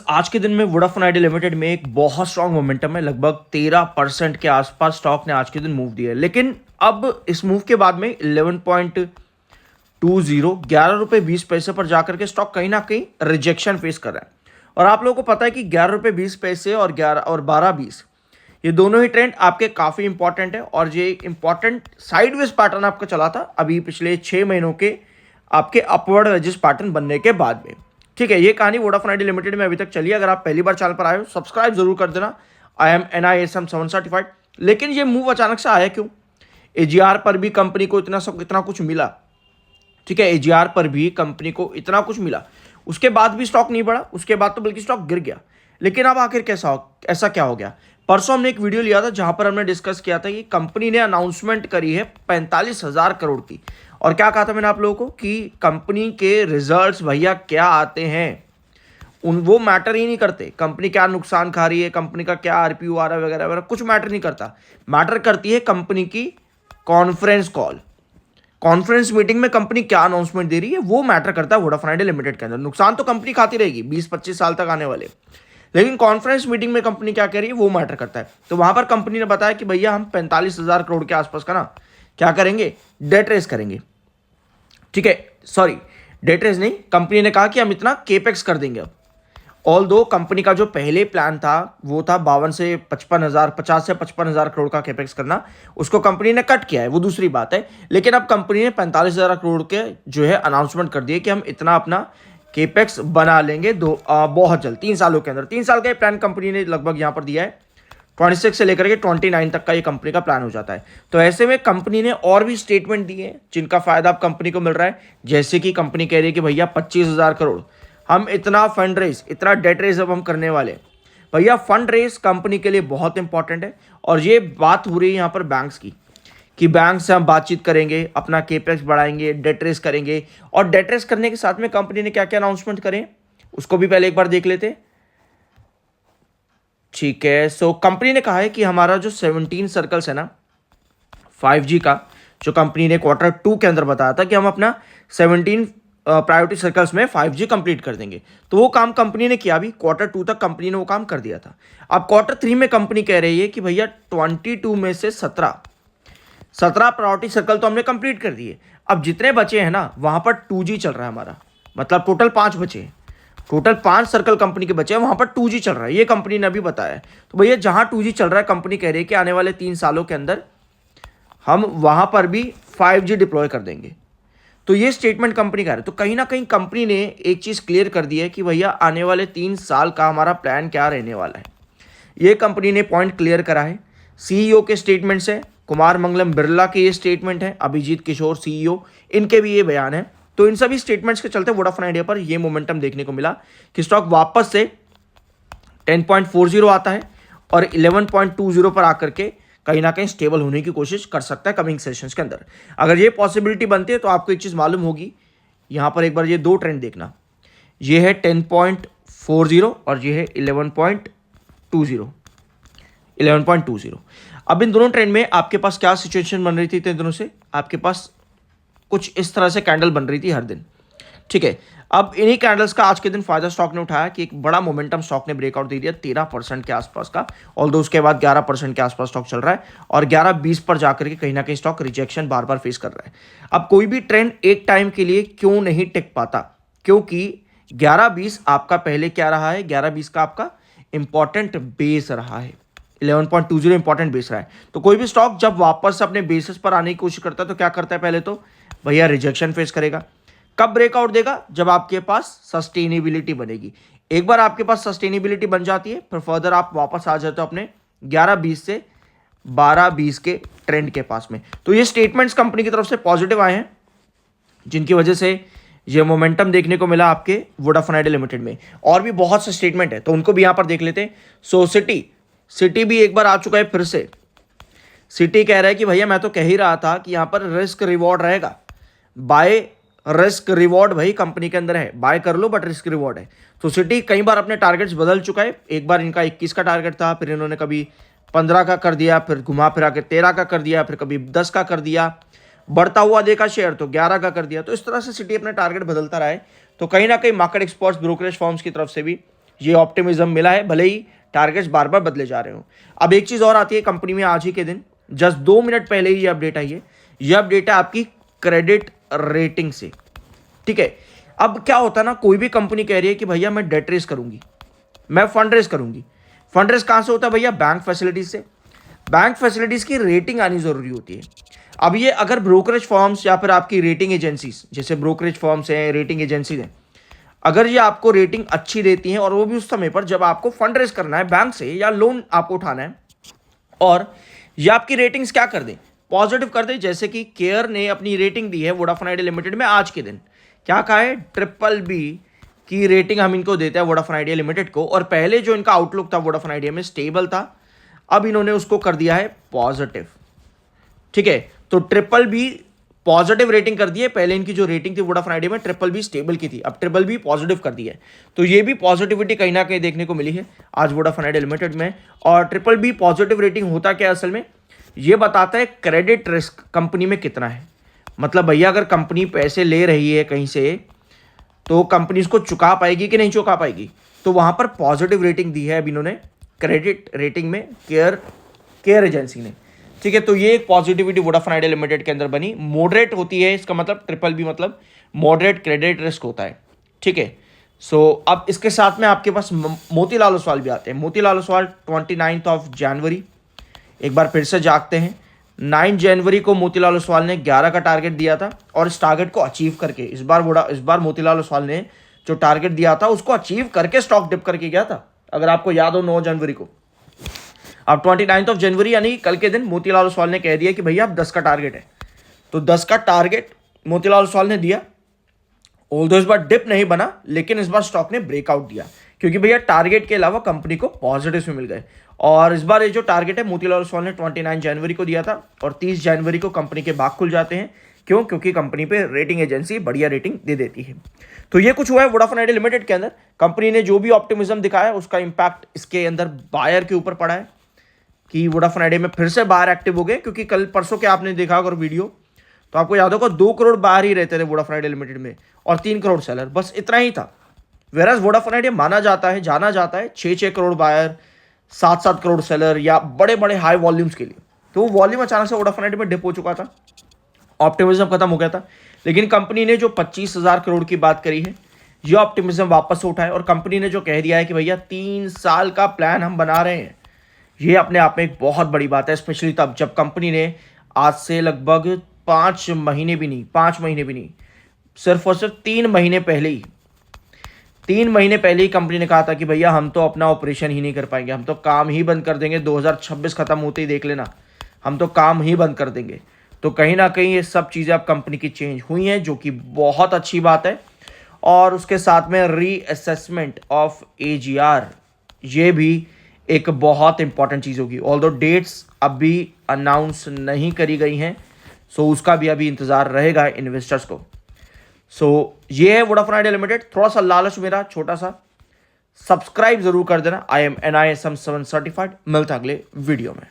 आज के दिन में वोडाफोन आइडिया लिमिटेड में एक बहुत स्ट्रांग मोमेंटम है। लगभग 13% के आसपास स्टॉक ने आज के दिन मूव दिया है। लेकिन अब इस मूव के बाद में 11.20 ₹11.20 पर जाकर के स्टॉक कहीं ना कहीं रिजेक्शन फेस कर रहा है। और आप लोगों को पता है कि ₹11.20 और 12 ये दोनों ही ट्रेंड आपके काफी इंपॉर्टेंट है। और ये इंपॉर्टेंट साइडवेज पैटर्न आपका चला था अभी पिछले 6 महीनों के आपके अपवर्ड वेजेस पैटर्न बनने के बाद में। ठीक है, ये कहानी वोडाफोन आइडिया लिमिटेड में अभी तक चली है। अगर आप पहली बार चैनल पर आए हो सब्सक्राइब जरूर कर देना। I am NISM 7 certified. लेकिन ये मूव अचानक से आया क्यों? AGR पर भी कंपनी को इतना कुछ मिला। ठीक है, AGR पर भी कंपनी को इतना कुछ मिला, उसके बाद भी स्टॉक नहीं बढ़ा, उसके बाद तो बल्कि स्टॉक गिर गया। लेकिन अब आखिर ऐसा क्या हो गया? परसों हमने एक वीडियो लिया था जहां पर हमने डिस्कस किया था कि कंपनी ने अनाउंसमेंट करी है 45,000 करोड़ की। और क्या कहा था मैंने आप लोगों को कि कंपनी के रिजल्ट्स भैया क्या आते हैं वो मैटर ही नहीं करते। कंपनी क्या नुकसान खा रही है, कंपनी का क्या RPU आ रहा है वगैरह वगैरह, कुछ मैटर नहीं करता। मैटर करती है कंपनी की कॉन्फ्रेंस कॉल। कॉन्फ्रेंस मीटिंग में कंपनी क्या अनाउंसमेंट दे रही है वो मैटर करता है वोडाफोन आइडिया लिमिटेड के अंदर। नुकसान तो कंपनी खाती रहेगी 20-25 साल तक आने वाले, लेकिन कॉन्फ्रेंस मीटिंग में कंपनी क्या कह रही है वो मैटर करता है। तो वहां पर कंपनी ने बताया कि भैया हम 45,000 करोड़ के आसपास का ना क्या करेंगे, डेट रेस करेंगे। ठीक है, सॉरी, डेट रेस नहीं, कंपनी ने कहा कि हम इतना केपेक्स कर देंगे। अब ऑल दो कंपनी का जो पहले प्लान था वो था 52 से 55,000, 50 से 55,000 करोड़ का केपेक्स करना, उसको कंपनी ने कट किया है, वो दूसरी बात है। लेकिन अब कंपनी ने 45,000 करोड़ के जो है अनाउंसमेंट कर दिए कि हम इतना अपना केपेक्स बना लेंगे बहुत जल्द, 3 सालों के अंदर। 3 साल का ये प्लान कंपनी ने लगभग यहाँ पर दिया है। 26 से लेकर के 29 तक का ये कंपनी का प्लान हो जाता है। तो ऐसे में कंपनी ने और भी स्टेटमेंट दिए हैं जिनका फायदा अब कंपनी को मिल रहा है। जैसे कि कंपनी कह रही है कि भैया 25,000 करोड़ हम इतना फंड रेस, इतना डेट रेस अब हम करने वाले। भैया फंड रेस कंपनी के लिए बहुत इंपॉर्टेंट है। और ये बात हो रही है यहाँ पर बैंक्स की कि बैंक से हम बातचीत करेंगे, अपना केपेक्स बढ़ाएंगे, डेट रेस करेंगे। और डेट रेस करने के साथ में कंपनी ने क्या क्या अनाउंसमेंट करें उसको भी पहले एक बार देख लेते। ठीक है, सो कंपनी ने कहा है कि हमारा जो 17 सर्कल्स है ना 5G का, जो कंपनी ने Q2 के अंदर बताया था कि हम अपना 17 प्रायोरिटी सर्कल्स में 5G कंप्लीट कर देंगे। तो वो काम कंपनी ने किया। भी Q2 तक कंपनी ने वो काम कर दिया था। अब Q3 में कंपनी कह रही है कि भैया 22 में से 17 प्रायोरिटी सर्कल तो हमने कंप्लीट कर दिए। अब जितने बचे हैं ना वहां पर 2G चल रहा है हमारा, मतलब टोटल 5 बचे हैं। टोटल 5 सर्कल कंपनी के बचे हैं, वहां पर 2G चल रहा है, ये कंपनी ने अभी बताया है। तो भैया जहां 2G चल रहा है कंपनी कह रही है कि आने वाले 3 सालों के अंदर हम वहां पर भी 5G डिप्लॉय कर देंगे। तो ये स्टेटमेंट कंपनी का है। तो कहीं ना कहीं कंपनी ने एक चीज क्लियर कर दी है कि भैया आने वाले 3 साल का हमारा प्लान क्या रहने वाला है। ये कंपनी ने पॉइंट क्लियर करा है। CEO के स्टेटमेंट्स है, कुमार मंगलम बिरला के ये स्टेटमेंट है, अभिजीत किशोर CEO, इनके भी ये बयान है। तो इन सभी स्टेटमेंट्स के चलते वोडाफोन आइडिया पर ये मोमेंटम देखने को मिला कि स्टॉक वापस से 10.40 आता है और 11.20 पर आकर के कहीं ना कहीं स्टेबल होने की कोशिश कर सकता है कमिंग सेशंस के अंदर। अगर ये पॉसिबिलिटी बनती है तो आपको एक चीज मालूम होगी, यहां पर एक बार ये दो ट्रेंड देखना, ये है 10.40 और ये है 11.20। अब इन दोनों ट्रेंड में आपके पास क्या सिचुएशन बन रही थी? इन दोनों से आपके पास कुछ इस तरह से कैंडल बन रही थी हर दिन। ठीक है, अब इन्हीं कैंडल्स का आज के दिन फायदा स्टॉक ने उठाया कि एक बड़ा मोमेंटम स्टॉक ने ब्रेकआउट दे दिया 13% के आसपास का। ऑल्दो उसके बाद 11% के आसपास स्टॉक चल रहा है और 11-20 पर जाकर के कहीं ना कहीं स्टॉक रिजेक्शन बार बार फेस कर रहा है। अब कोई भी ट्रेंड एक टाइम के लिए क्यों नहीं टिक पाता? क्योंकि 11-20 आपका पहले क्या रहा है, 11-20 का आपका इंपॉर्टेंट बेस रहा है, 11.20 इंपॉर्टेंट बेस रहा है। तो कोई भी स्टॉक जब वापस अपने बेसिस पर आने की कोशिश करता है तो क्या करता है? पहले तो भैया रिजेक्शन फेस करेगा। कब ब्रेकआउट देगा? जब आपके पास सस्टेनेबिलिटी बनेगी। एक बार आपके पास सस्टेनेबिलिटी बन जाती है फिर फर्दर आप वापस आ जाते हो अपने 11-20 से 12-20 के ट्रेंड के पास में। तो ये स्टेटमेंट्स कंपनी की तरफ से पॉजिटिव आए हैं जिनकी वजह से ये मोमेंटम देखने को मिला आपके वोडाफोन आइडिया लिमिटेड में। और भी बहुत से स्टेटमेंट है तो उनको भी यहां पर देख लेते हैं। सो सिटी भी एक बार आ चुका है फिर से। सिटी कह रहा है कि भैया मैं तो कह ही रहा था कि यहां पर रिस्क रिवॉर्ड रहेगा, बाय रिस्क रिवॉर्ड भाई कंपनी के अंदर है, बाय कर लो बट रिस्क रिवॉर्ड है। तो सिटी कई बार अपने टारगेट्स बदल चुका है। एक बार इनका 21 का टारगेट था, फिर इन्होंने कभी 15 का कर दिया, फिर घुमा फिरा के 13 का कर दिया, फिर कभी 10 का कर दिया, बढ़ता हुआ देखा शेयर तो 11 का कर दिया। तो इस तरह से सिटी अपने टारगेट बदलता रहा है। तो कहीं ना कहीं मार्केट एक्सपर्ट्स, ब्रोकरेज फर्म्स की तरफ से भी ये ऑप्टिमिज्म मिला है, भले ही टारगेट्स बार बार बदले जा रहे हो। अब एक चीज़ और आती है कंपनी में आज ही के दिन, जस्ट 2 मिनट पहले ही ये अपडेट आई है। ये अपडेट है आपकी क्रेडिट रेटिंग से, ठीक है। अब क्या होता है ना, कोई भी कंपनी कह रही है कि भैया मैं डेट रेस करूंगी, मैं फंड रेस करूंगी। फंड रेस कहां से होता है भैया? बैंक फैसिलिटीज से। बैंक फैसिलिटीज की रेटिंग आनी जरूरी होती है। अब ये अगर ब्रोकरेज फर्म्स या फिर आपकी रेटिंग एजेंसीज, जैसे ब्रोकरेज फर्म्स हैं, रेटिंग एजेंसीज हैं, अगर ये आपको रेटिंग अच्छी देती हैं और वो भी उस समय पर जब आपको फंड रेस करना है बैंक से या लोन आपको उठाना है, और ये आपकी रेटिंग्स क्या कर दें, पॉजिटिव कर दें। जैसे कि केयर ने अपनी रेटिंग दी है वोडाफोन आइडिया लिमिटेड में आज के दिन, क्या कहा है? BBB की रेटिंग हम इनको देते हैं वोडाफोन आइडिया लिमिटेड को। और पहले जो इनका आउटलुक था वोडाफोन आइडिया में स्टेबल था, अब इन्होंने उसको कर दिया है पॉजिटिव, ठीक है। तो BBB पॉजिटिव रेटिंग कर दी है। पहले इनकी जो रेटिंग थी वोडाफोन आइडिया में BBB स्टेबल की थी, अब BBB पॉजिटिव कर दी है। तो ये भी पॉजिटिविटी कहीं ना कहीं देखने को मिली है आज वोडाफोन आइडिया लिमिटेड में। और BBB पॉजिटिव रेटिंग होता क्या असल में, ये बताता है क्रेडिट रिस्क कंपनी में कितना है। मतलब भैया अगर कंपनी पैसे ले रही है कहीं से, तो कंपनी इसको चुका पाएगी कि नहीं चुका पाएगी। तो वहां पर पॉजिटिव रेटिंग दी है अब इन्होंने क्रेडिट रेटिंग में केयर एजेंसी ने, ठीक है। तो ये एक पॉजिटिविटी वोडाफोन आइडिया लिमिटेड के अंदर बनी। मॉडरेट होती है, इसका मतलब BBB मतलब मॉडरेट क्रेडिट रिस्क होता है, ठीक है। सो अब इसके साथ में आपके पास मोतीलाल ओसवाल भी आते हैं। मोतीलाल ओसवाल 29 जनवरी, एक बार फिर से जागते हैं। 9 जनवरी को मोतीलाल ओसवाल ने 11 का टारगेट दिया था और इस टारगेट को अचीव करके इस बार मोतीलाल ओसवाल ने जो टारगेट दिया था उसको अचीव करके स्टॉक डिप करके गया था, अगर आपको याद हो 9 जनवरी को। अब 29 जनवरी यानी कल के दिन मोतीलाल ओसवाल ने कह दिया कि भैया अब 10 का टारगेट है। तो 10 का टारगेट मोतीलाल ओसवाल ने दिया। ऑल्दो इस बार डिप नहीं बना, लेकिन इस बार स्टॉक ने ब्रेकआउट दिया, क्योंकि भैया टारगेट के अलावा कंपनी को पॉजिटिव में मिल गए। और इस बार ये जो टारगेट है मोतीलाल ओसवाल ने 29 जनवरी को दिया था और 30 जनवरी को कंपनी के भाग खुल जाते हैं। क्यों? क्योंकि कंपनी पे रेटिंग एजेंसी बढ़िया रेटिंग दे देती है। तो ये कुछ हुआ है वोडाफोन आइडिया लिमिटेड के अंदर। कंपनी ने जो भी ऑप्टिमिज्म दिखाया उसका इंपैक्ट इसके अंदर बायर के ऊपर पड़ा है कि वोडाफोन आइडिया में फिर से बायर एक्टिव हो गए। क्योंकि कल परसों के आपने देखा अगर वीडियो, तो आपको याद होगा 2 करोड़ बायर ही रहते थे वोडाफोन आइडिया लिमिटेड में और 3 करोड़ सेलर, बस इतना ही था। वेराज वोडाफोन आइडिया माना जाता है, जाना जाता है 6-6 करोड़ बायर, 7-7 करोड़ सेलर या बड़े बड़े हाई वॉल्यूम्स के लिए। तो वो वॉल्यूम अचानक से वोडाफोन आइडिया में डिप हो चुका था, ऑप्टिमिज्म खत्म हो गया था। लेकिन कंपनी ने जो 25,000 करोड़ की बात करी है, ये ऑप्टिमिज्म वापस उठाए और कंपनी ने जो कह दिया है कि भैया 3 साल का प्लान हम बना रहे हैं, ये अपने आप में एक बहुत बड़ी बात है। स्पेशली तब जब कंपनी ने आज से लगभग 5 महीने भी नहीं, सिर्फ और सिर्फ 3 महीने पहले ही कंपनी ने कहा था कि भैया हम तो अपना ऑपरेशन ही नहीं कर पाएंगे, हम तो काम ही बंद कर देंगे, 2026 खत्म होते ही देख लेना, हम तो काम ही बंद कर देंगे। तो कहीं ना कहीं ये सब चीज़ें अब कंपनी की चेंज हुई हैं, जो कि बहुत अच्छी बात है। और उसके साथ में रीअसेसमेंट ऑफ AGR, ये भी एक बहुत इंपॉर्टेंट चीज़ होगी। ऑल्दो डेट्स अभी अनाउंस नहीं करी गई हैं, सो उसका भी अभी इंतज़ार रहेगा इन्वेस्टर्स को। सो ये है वोडाफोन आइडिया लिमिटेड। थोड़ा सा लालच मेरा छोटा सा, सब्सक्राइब जरूर कर देना। IM NISM 7 certified. मिलता अगले वीडियो में।